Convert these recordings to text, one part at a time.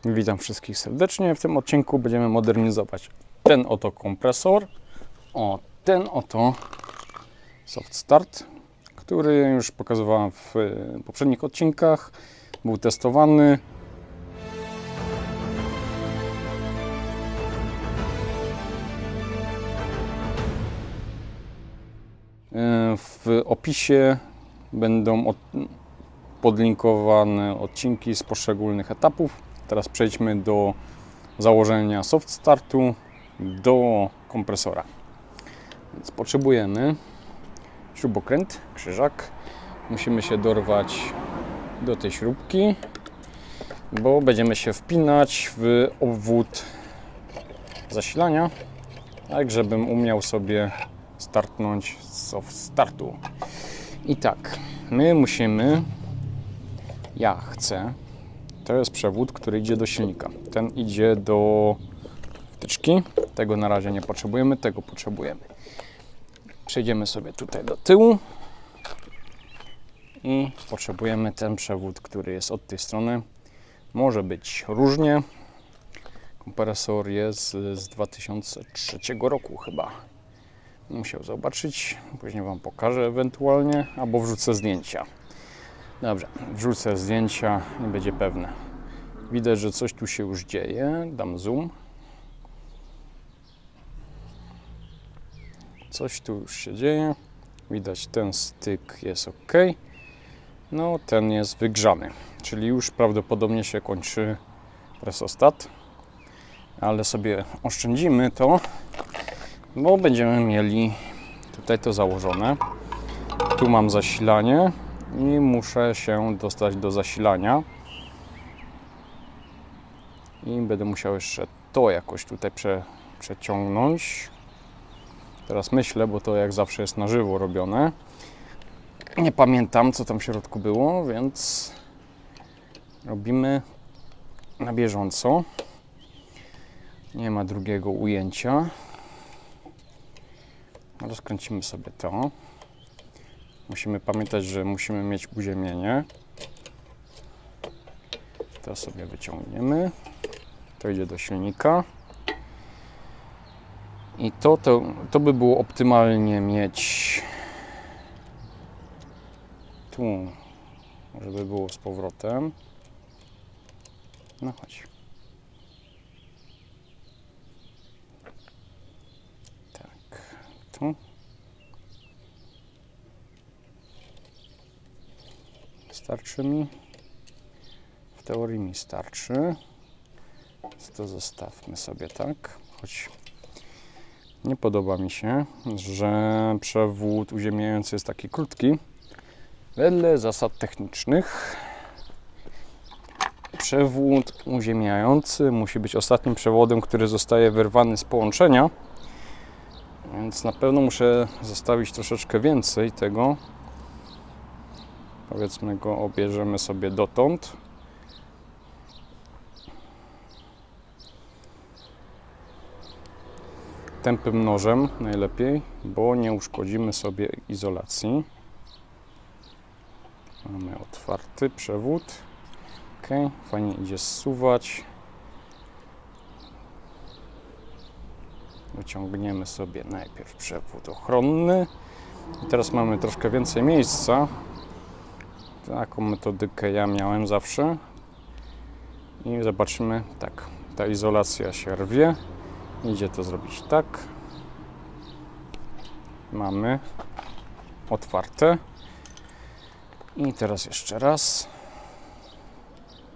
Witam wszystkich serdecznie. W tym odcinku będziemy modernizować ten oto kompresor. Ten oto Soft Start, który już pokazywałem w poprzednich odcinkach. Był testowany. W opisie będą podlinkowane odcinki z poszczególnych etapów. Teraz przejdźmy do założenia soft startu do kompresora. Więc potrzebujemy śrubokręt, krzyżak. Musimy się dorwać do tej śrubki, bo będziemy się wpinać w obwód zasilania, tak żebym umiał sobie startnąć z soft startu. I tak, ja chcę, to jest przewód, który idzie do silnika. Ten idzie do wtyczki. Tego na razie nie potrzebujemy, tego potrzebujemy. Przejdziemy sobie tutaj do tyłu i potrzebujemy ten przewód, który jest od tej strony. Może być różnie. Kompresor jest z 2003 roku chyba. Musiał zobaczyć, później Wam pokażę ewentualnie, albo wrzucę zdjęcia. Dobrze, wrzucę zdjęcia i będzie pewne. Widać, że coś tu się już dzieje. Dam zoom. Coś tu już się dzieje. Widać, ten styk jest ok. No, ten jest wygrzany, czyli już prawdopodobnie się kończy presostat. Ale sobie oszczędzimy to, bo będziemy mieli tutaj to założone. Tu mam zasilanie i muszę się dostać do zasilania. I będę musiał jeszcze to jakoś tutaj przeciągnąć. Teraz myślę, bo to jak zawsze jest na żywo robione. Nie pamiętam, co tam w środku było, więc robimy na bieżąco. Nie ma drugiego ujęcia. Rozkręcimy sobie to. Musimy pamiętać, że musimy mieć uziemienie. To sobie wyciągniemy. To idzie do silnika. I to by było optymalnie mieć tu, żeby było z powrotem. No chodź. Tak, tu. Starczy mi? W teorii mi starczy. To zostawmy sobie tak. Choć nie podoba mi się, że przewód uziemiający jest taki krótki. Wedle zasad technicznych przewód uziemiający musi być ostatnim przewodem, który zostaje wyrwany z połączenia. Więc na pewno muszę zostawić troszeczkę więcej tego. Powiedzmy go obierzemy sobie dotąd. Tępym nożem najlepiej, bo nie uszkodzimy sobie izolacji. Mamy otwarty przewód. Ok, fajnie idzie zsuwać. Wyciągniemy sobie najpierw przewód ochronny. I teraz mamy troszkę więcej miejsca. Taką metodykę ja miałem zawsze. I zobaczymy, tak, ta izolacja się rwie. Idzie to zrobić tak. Mamy otwarte. I teraz jeszcze raz.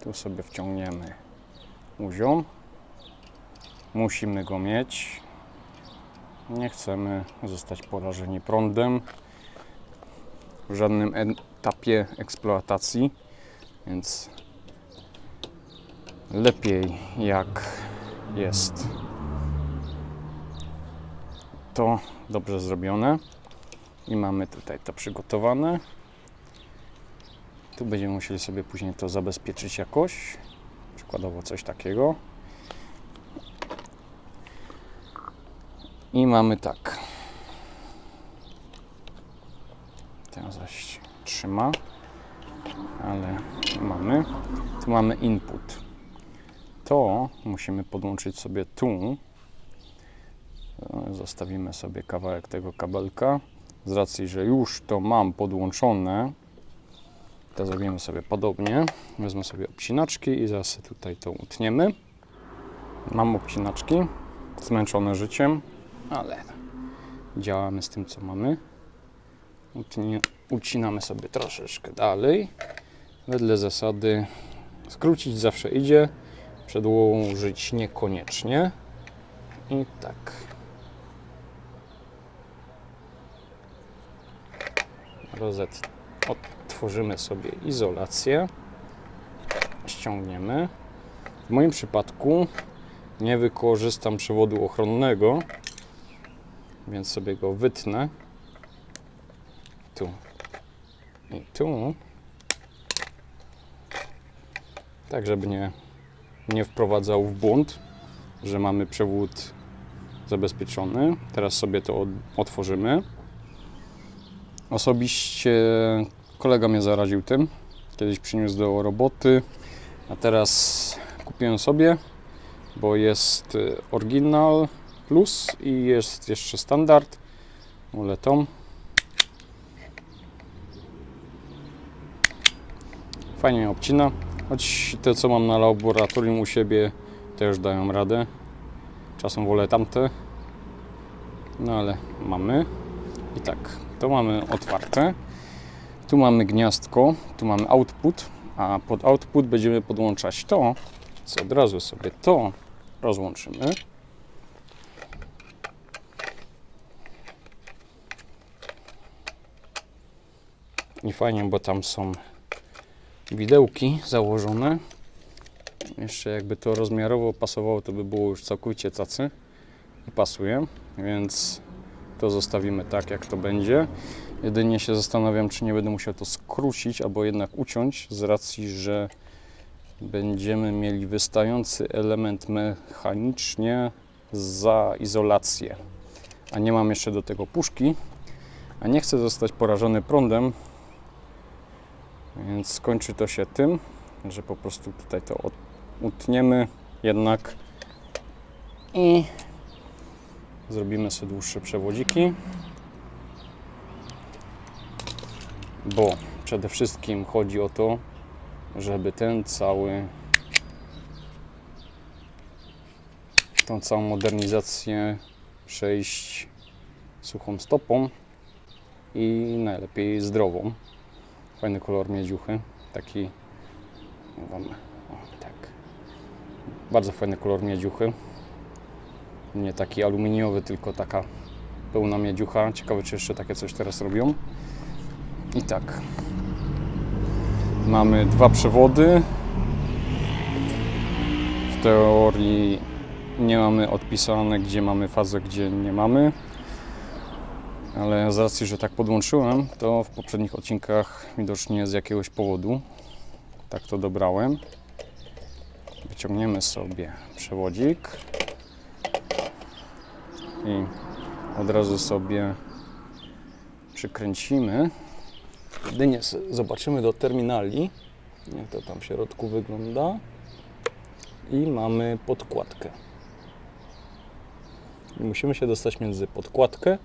Tu sobie wciągniemy uziom. Musimy go mieć. Nie chcemy zostać porażeni prądem w żadnym etapie eksploatacji, więc lepiej jak jest to dobrze zrobione. I mamy tutaj to przygotowane. Tu będziemy musieli sobie później to zabezpieczyć jakoś. Przykładowo coś takiego. I mamy tak. Ten zaś trzyma, ale mamy. Tu mamy input. to musimy podłączyć sobie tu. Zostawimy sobie kawałek tego kabelka. Z racji, że już to mam podłączone, to zrobimy sobie podobnie. Wezmę sobie obcinaczki i zaraz tutaj to utniemy. Mam obcinaczki, zmęczone życiem, ale działamy z tym, co mamy. Ucinamy sobie troszeczkę dalej. Wedle zasady skrócić zawsze idzie, przedłużyć niekoniecznie. I tak. Otworzymy sobie izolację. Ściągniemy. W moim przypadku nie wykorzystam przewodu ochronnego, więc sobie go wytnę. Tu i tu. Tak, żeby nie wprowadzał w błąd, że mamy przewód zabezpieczony. Teraz sobie to otworzymy. Osobiście kolega mnie zaraził tym. Kiedyś przyniósł do roboty, a teraz kupiłem sobie, bo jest oryginal plus i jest jeszcze standard. Wolę tą. Fajnie obcina. Choć te, co mam na laboratorium u siebie, też dają radę. Czasem wolę tamte. No ale mamy. I tak, to mamy otwarte. Tu mamy gniazdko, tu mamy output, a pod output będziemy podłączać to, co od razu sobie to rozłączymy. I fajnie, bo tam są widełki założone. Jeszcze jakby to rozmiarowo pasowało, to by było już całkowicie cacy. I pasuje, więc to zostawimy tak, jak to będzie. Jedynie się zastanawiam, czy nie będę musiał to skrócić, albo jednak uciąć, z racji, że będziemy mieli wystający element mechanicznie za izolację. A nie mam jeszcze do tego puszki, a nie chcę zostać porażony prądem, więc skończy to się tym, że po prostu tutaj to utniemy jednak i zrobimy sobie dłuższe przewodziki, bo przede wszystkim chodzi o to, żeby tą całą modernizację przejść suchą stopą i najlepiej zdrową. Fajny kolor miedziuchy, taki, tak, bardzo fajny kolor miedziuchy. Nie taki aluminiowy, tylko taka pełna miedziucha. Ciekawe, czy jeszcze takie coś teraz robią. I tak. Mamy dwa przewody. W teorii nie mamy odpisane, gdzie mamy fazę, gdzie nie mamy. Ale z racji, że tak podłączyłem, to w poprzednich odcinkach widocznie z jakiegoś powodu tak to dobrałem. Wyciągniemy sobie przewodzik. I od razu sobie przykręcimy. Jedynie zobaczymy do terminali, jak to tam w środku wygląda. I mamy podkładkę. I musimy się dostać między podkładkę.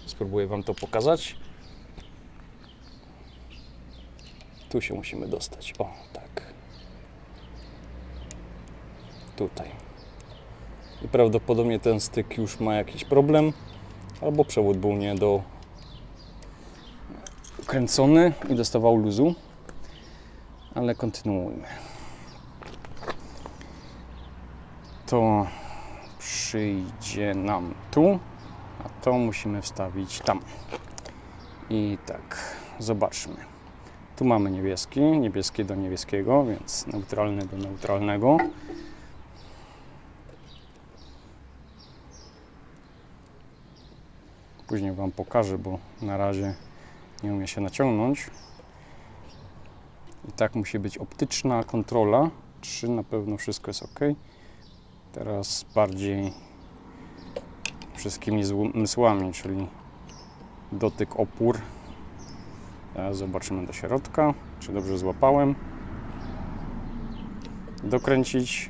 Spróbuję Wam to pokazać. Tu się musimy dostać. O, tak. Tutaj. I prawdopodobnie ten styk już ma jakiś problem, albo przewód był nie dokręcony i dostawał luzu, ale kontynuujmy. To przyjdzie nam tu, a to musimy wstawić tam. I tak, zobaczmy. Tu mamy niebieski do niebieskiego, więc neutralny do neutralnego. Później Wam pokażę, bo na razie nie umie się naciągnąć. I tak musi być optyczna kontrola, czy na pewno wszystko jest ok. Teraz bardziej wszystkimi zmysłami, czyli dotyk, opór. Teraz zobaczymy do środka, czy dobrze złapałem. dokręcić.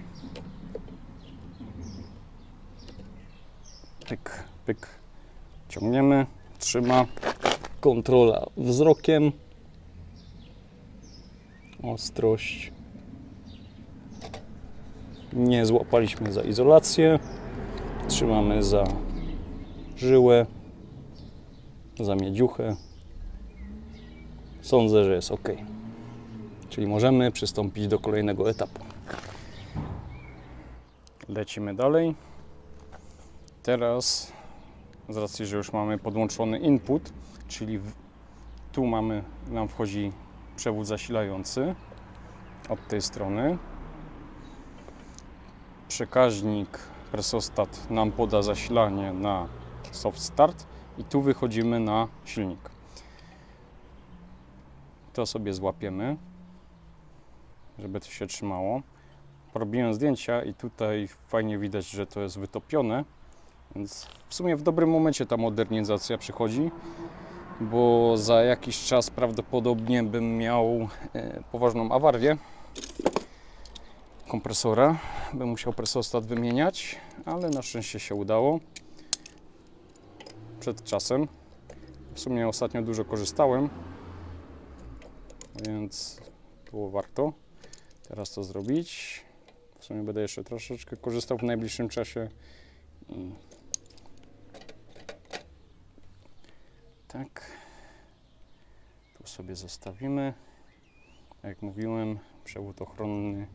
Pyk, pyk. Ciągniemy, trzyma. Kontrola wzrokiem. Ostrość. Nie złapaliśmy za izolację. Trzymamy za żyłę, za miedziuchę. Sądzę, że jest ok. Czyli możemy przystąpić do kolejnego etapu. Lecimy dalej. Teraz, z racji, że już mamy podłączony input, czyli tu nam wchodzi przewód zasilający od tej strony. Przekaźnik presostat nam poda zasilanie na soft start i tu wychodzimy na silnik. To sobie złapiemy, żeby to się trzymało. Robiłem zdjęcia i tutaj fajnie widać, że to jest wytopione, więc w sumie w dobrym momencie ta modernizacja przychodzi, bo za jakiś czas prawdopodobnie bym miał poważną awarię kompresora. Bym musiał presostat wymieniać, ale na szczęście się udało przed czasem. W sumie ostatnio dużo korzystałem, więc było warto teraz to zrobić. W sumie będę jeszcze troszeczkę korzystał w najbliższym czasie. I tak, tu sobie zostawimy. Jak mówiłem, przewód ochronny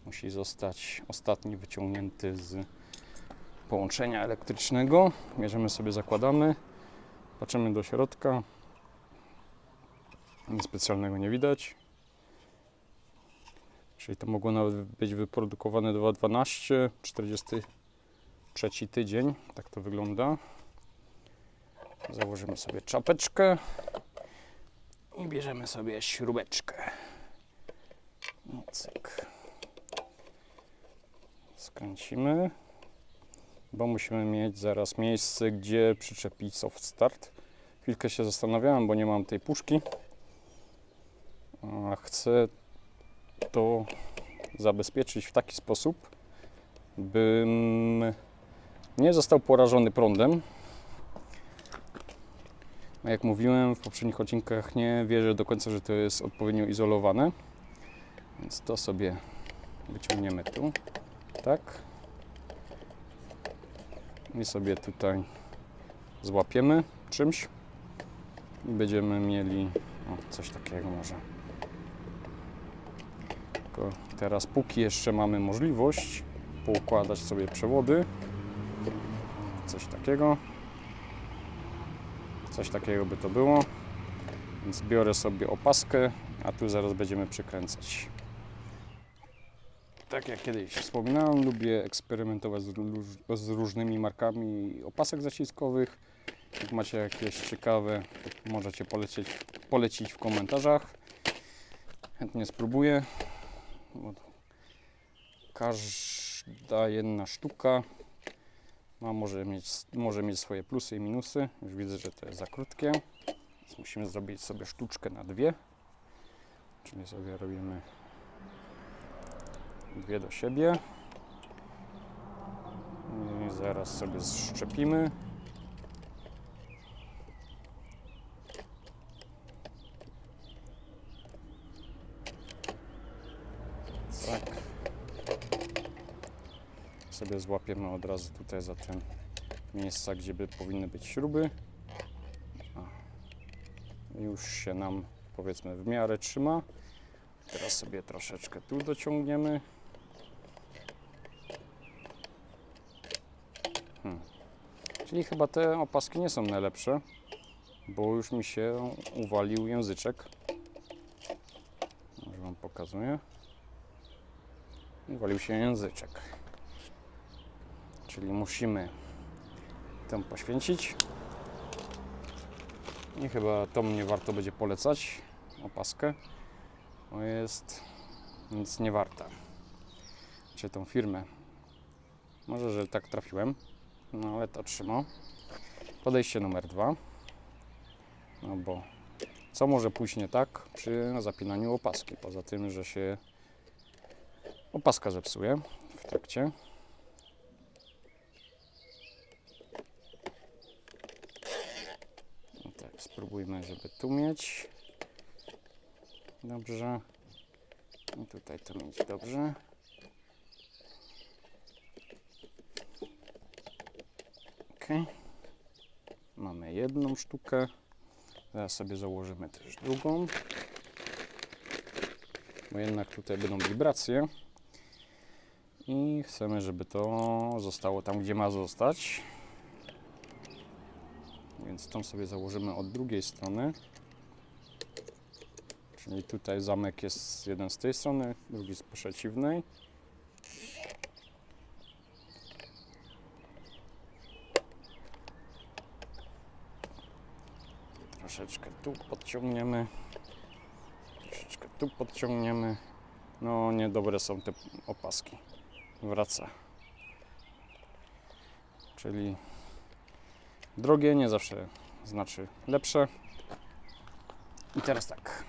musi zostać ostatni wyciągnięty z połączenia elektrycznego. Mierzymy sobie, zakładamy, patrzymy do środka. Nic specjalnego nie widać. Czyli to mogło nawet być wyprodukowane 2.12, 43 tydzień. Tak to wygląda. Założymy sobie czapeczkę i bierzemy sobie śrubeczkę. I cyk. Skręcimy, bo musimy mieć zaraz miejsce, gdzie przyczepić soft start. Chwilkę się zastanawiałem, bo nie mam tej puszki, a chcę to zabezpieczyć w taki sposób, bym nie został porażony prądem. A jak mówiłem w poprzednich odcinkach, nie wierzę do końca, że to jest odpowiednio izolowane, więc to sobie wyciągniemy tu, tak, i sobie tutaj złapiemy czymś i będziemy mieli coś takiego może. Tylko teraz, póki jeszcze mamy możliwość, poukładać sobie przewody, coś takiego by to było, więc biorę sobie opaskę, a tu zaraz będziemy przykręcać. Tak jak kiedyś wspominałem, lubię eksperymentować z różnymi markami opasek zaciskowych. Jak macie jakieś ciekawe, to możecie polecić w komentarzach. Chętnie spróbuję. Bo każda jedna sztuka może mieć swoje plusy i minusy. Już widzę, że to jest za krótkie, więc musimy zrobić sobie sztuczkę na dwie. Czyli sobie robimy dwie do siebie i zaraz sobie zszczepimy. Tak. Sobie złapiemy od razu tutaj za te miejsca, gdzie powinny być śruby. Już się nam, powiedzmy, w miarę trzyma. Teraz sobie troszeczkę tu dociągniemy. Czyli chyba te opaski nie są najlepsze, bo już mi się uwalił języczek. Już Wam pokazuję. Uwalił się języczek. Czyli musimy tę poświęcić. I chyba to mnie warto będzie polecać, opaskę. Bo jest nic nie warta. Czy tą firmę. Może, że tak trafiłem, no ale to trzyma. Podejście numer 2. No bo co może pójść nie tak przy zapinaniu opaski? Poza tym, że się Opaska zepsuję w trakcie. I tak, spróbujmy, żeby tu mieć. Dobrze. I tutaj to mieć dobrze. Ok. Mamy jedną sztukę. Teraz sobie założymy też drugą. Bo jednak tutaj będą wibracje. I chcemy, żeby to zostało tam, gdzie ma zostać. Więc tą sobie założymy od drugiej strony. Czyli tutaj zamek jest jeden z tej strony, drugi z przeciwnej. Troszeczkę tu podciągniemy. Troszeczkę tu podciągniemy. No, niedobre są te opaski. Wraca. Czyli drogie nie zawsze znaczy lepsze. I teraz tak.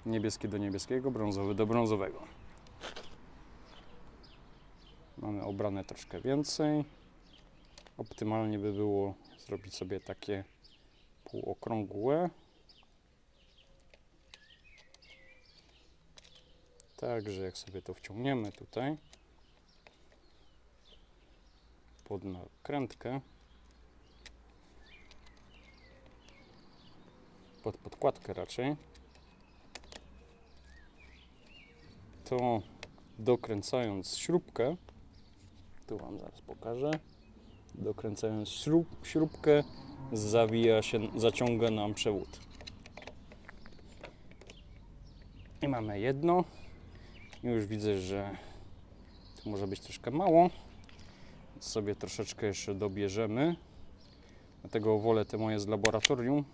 Niebieskie do niebieskiego, brązowy do brązowego. Mamy obrane troszkę więcej. Optymalnie by było zrobić sobie takie półokrągłe. Także jak sobie to wciągniemy tutaj pod nakrętkę, pod podkładkę raczej, to dokręcając śrubkę, tu Wam zaraz pokażę, dokręcając śrubkę, zaciąga nam przewód. I mamy jedno. Już widzę, że tu może być troszkę mało. Więc sobie troszeczkę jeszcze dobierzemy. Dlatego wolę te moje z laboratorium,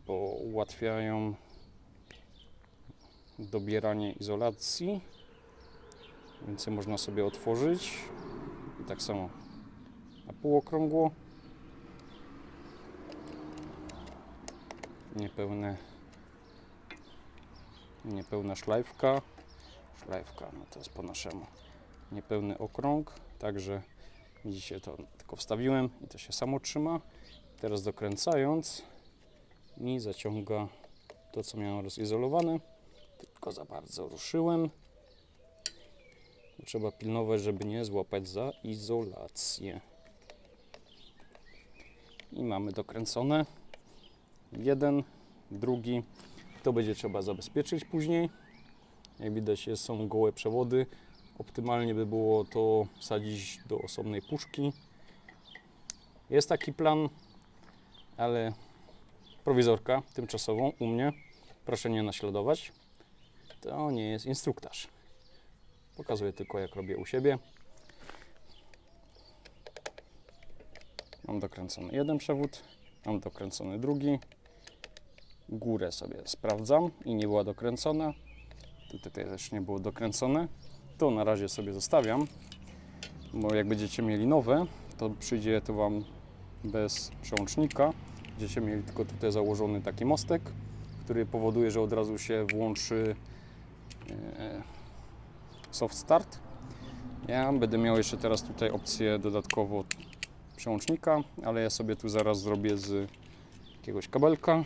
bo ułatwiają dobieranie izolacji. Więcej można sobie otworzyć. I tak samo na półokrągło. Niepełna szlajfka. No to jest po naszemu. Niepełny okrąg. Także widzicie, to tylko wstawiłem i to się samo trzyma. Teraz dokręcając mi zaciąga to, co miałem rozizolowane. Tylko za bardzo ruszyłem. Trzeba pilnować, żeby nie złapać za izolację. I mamy dokręcone. Jeden, drugi. To będzie trzeba zabezpieczyć później. Jak widać, są gołe przewody. Optymalnie by było to wsadzić do osobnej puszki. Jest taki plan, ale prowizorka tymczasową u mnie. Proszę nie naśladować. To nie jest instruktaż. Pokazuję tylko, jak robię u siebie. Mam dokręcony jeden przewód, mam dokręcony drugi. Górę sobie sprawdzam i nie była dokręcona. Tutaj też nie było dokręcone. To na razie sobie zostawiam, bo jak będziecie mieli nowe, to przyjdzie to Wam bez przełącznika. Będziecie mieli tylko tutaj założony taki mostek, który powoduje, że od razu się włączy soft start. Ja będę miał jeszcze teraz tutaj opcję dodatkowo przełącznika, ale ja sobie tu zaraz zrobię z jakiegoś kabelka.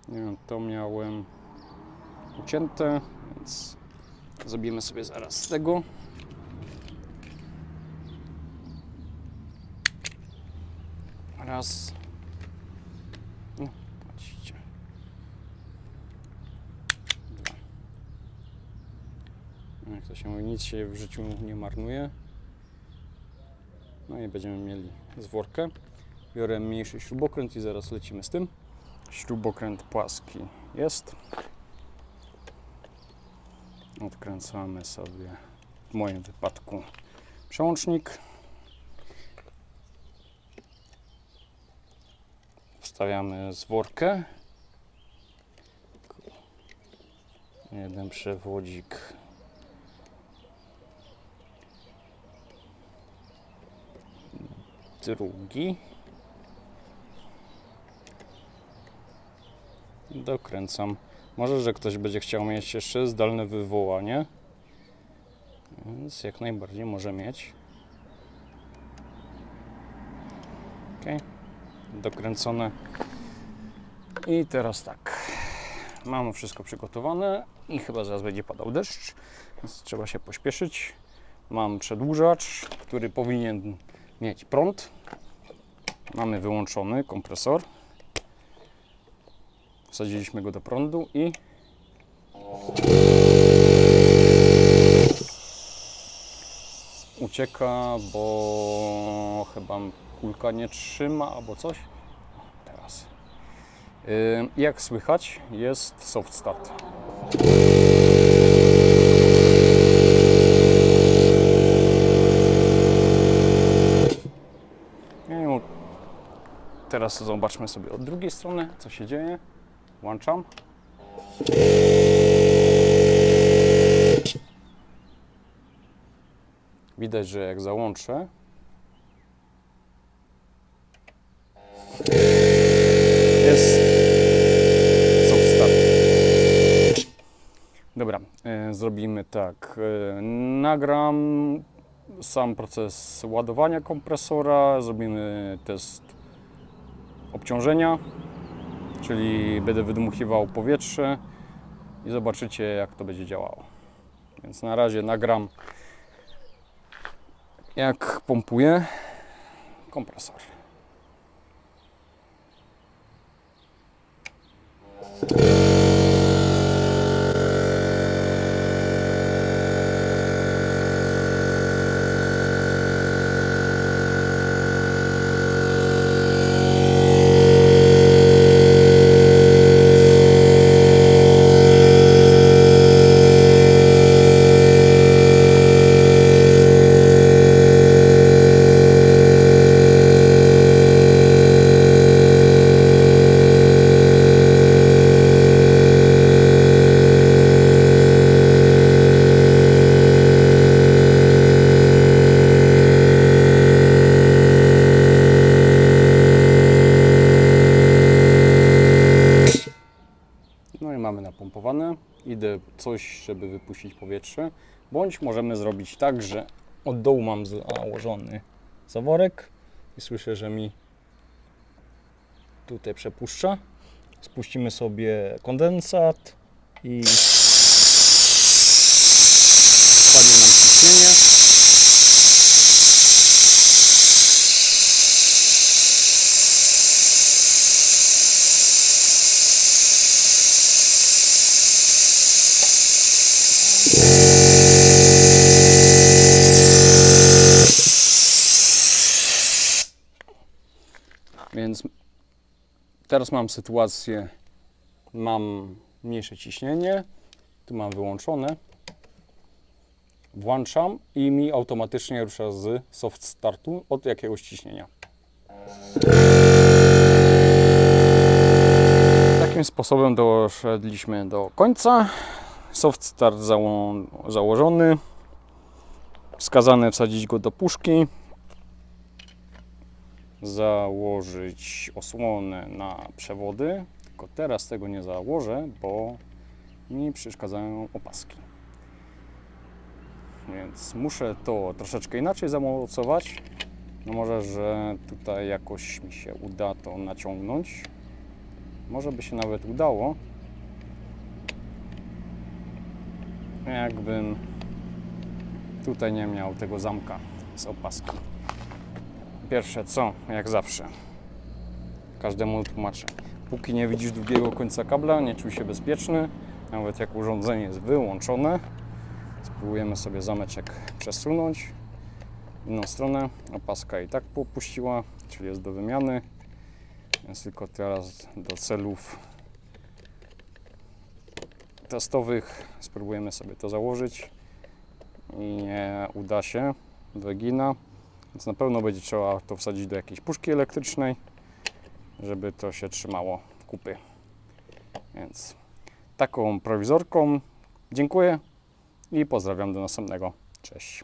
Nie wiem, to miałem ucięte, więc zrobimy sobie zaraz z tego. Raz. No, patrzcie. Dwa. No, jak to się mówi, nic się w życiu nie marnuje. No i będziemy mieli zworkę. Biorę mniejszy śrubokręt i zaraz lecimy z tym. Śrubokręt płaski jest. Odkręcamy sobie, w moim wypadku, przełącznik. Wstawiamy zworkę. Jeden przewodzik. Drugi. Dokręcam Może, że ktoś będzie chciał mieć jeszcze zdalne wywołanie, więc jak najbardziej może mieć. Ok, dokręcone. I teraz tak, mamy wszystko przygotowane i chyba zaraz będzie padał deszcz, więc trzeba się pośpieszyć. Mam przedłużacz, który powinien mieć prąd. Mamy wyłączony kompresor. Wsadziliśmy go do prądu i ucieka, bo chyba kulka nie trzyma albo coś. Teraz. Jak słychać, jest soft start. Teraz zobaczmy sobie od drugiej strony, co się dzieje. Włączam. Widać, że jak załączę, jest soft start. Dobra, zrobimy tak. Nagram sam proces ładowania kompresora, zrobimy test obciążenia, czyli będę wydmuchiwał powietrze i zobaczycie, jak to będzie działało. Więc na razie nagram, jak pompuje kompresor. No i mamy napompowane. Idę coś, żeby wypuścić powietrze. Bądź możemy zrobić tak, że od dołu mam założony zaworek i słyszę, że mi tutaj przepuszcza. Spuścimy sobie kondensat i spadnie nam ciśnienie. Więc teraz mam sytuację, mam mniejsze ciśnienie, tu mam wyłączone, włączam i mi automatycznie rusza z soft startu od jakiegoś ciśnienia. Takim sposobem doszedliśmy do końca. Soft start założony, wskazane wsadzić go do puszki, założyć osłonę na przewody, tylko teraz tego nie założę, bo mi przeszkadzają opaski. Więc muszę to troszeczkę inaczej zamocować. No może, że tutaj jakoś mi się uda to naciągnąć. Może by się nawet udało. Jakbym tutaj nie miał tego zamka z opaski. Pierwsze co, jak zawsze, każdemu tłumaczę. Póki nie widzisz drugiego końca kabla, nie czuj się bezpieczny. Nawet jak urządzenie jest wyłączone. Spróbujemy sobie zameczek przesunąć w inną stronę. Opaska i tak popuściła, czyli jest do wymiany. Więc tylko teraz do celów testowych spróbujemy sobie to założyć. I nie uda się, wygina. Więc na pewno będzie trzeba to wsadzić do jakiejś puszki elektrycznej, żeby to się trzymało kupy. Więc taką prowizorką dziękuję i pozdrawiam do następnego. Cześć.